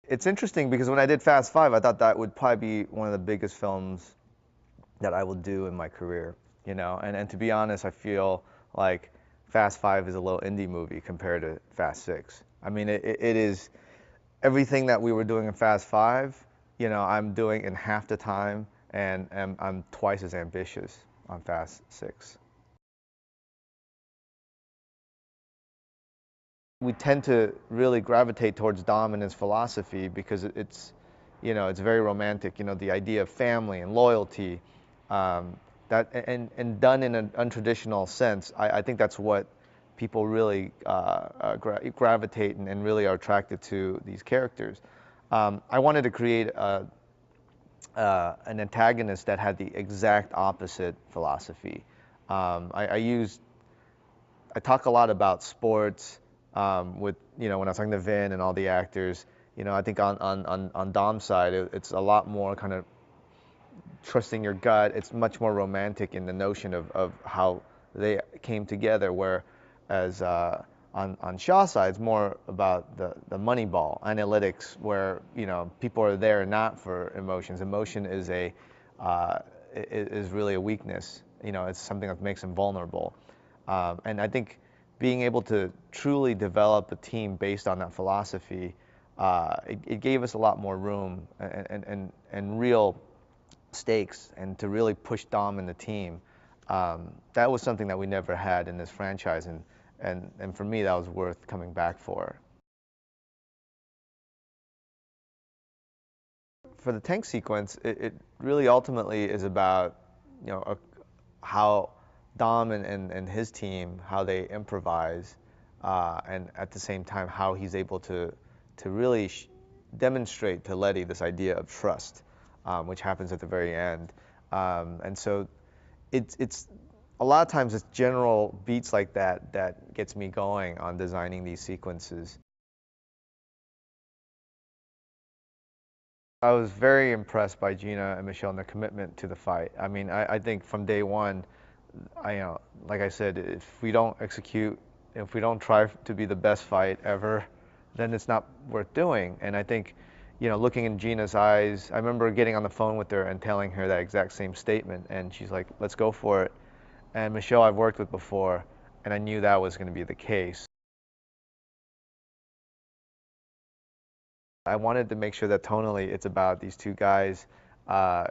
It's interesting because when I did Fast Five, I thought that would probably be one of the biggest films that I will do in my career, you know. And to be honest, I feel like Fast Five is a little indie movie compared to Fast Six. I mean, it is everything that we were doing in Fast Five, you know, I'm doing in half the time, and I'm twice as ambitious on Fast Six. We tend to really gravitate towards Dom and his philosophy because it's, you know, it's very romantic. You know, the idea of family and loyalty, that and done in an untraditional sense. I think that's what people really gravitate and really are attracted to these characters. I wanted to create an antagonist that had the exact opposite philosophy. I used I talk a lot about sports with, you know, when I was talking to Vin and all the actors. You know, I think on Dom's side, it's a lot more kind of trusting your gut. It's much more romantic in the notion of how they came together. Whereas on Shaw's side, it's more about the money ball analytics, where, you know, people are there not for emotions. Emotion is is really a weakness. You know, it's something that makes them vulnerable. And I think being able to truly develop a team based on that philosophy, it gave us a lot more room and real stakes, and to really push Dom and the team. That was something that we never had in this franchise, and for me, that was worth coming back for. For the tank sequence, it really ultimately is about, you know, how Dom and his team, how they improvise, and at the same time how he's able to really demonstrate to Letty this idea of trust, which happens at the very end. And so it's a lot of times it's general beats like that that gets me going on designing these sequences. I was very impressed by Gina and Michelle and their commitment to the fight. I mean, I think from day one, you know, like I said, if we don't execute, if we don't try to be the best fight ever, then it's not worth doing. And I think, you know, looking in Gina's eyes, I remember getting on the phone with her and telling her that exact same statement, and she's like, "Let's go for it." And Michelle, I've worked with before, and I knew that was going to be the case. I wanted to make sure that tonally it's about these two guys uh,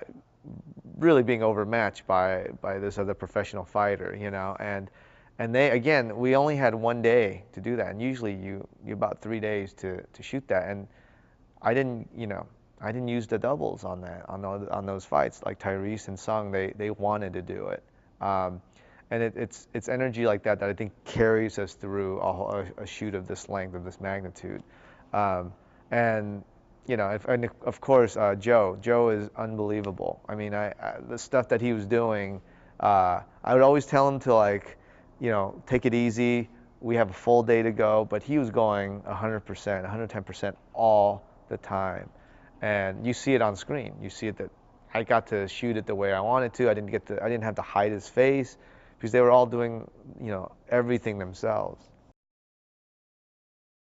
really being overmatched by this other professional fighter, you know, and they, again, we only had one day to do that, and usually you about 3 days to shoot that, and I didn't, you know, I didn't use the doubles on that on those fights like Tyrese and Sung. They wanted to do it. And it's energy like that that I think carries us through a shoot of this length, of this magnitude. Um, and you know, and of course, Joe is unbelievable. I mean, the stuff that he was doing, I would always tell him to, like, you know, take it easy. We have a full day to go, but he was going 100%, 110% all the time. And you see it on screen. You see it that I got to shoot it the way I wanted to. I didn't have to hide his face because they were all doing, you know, everything themselves.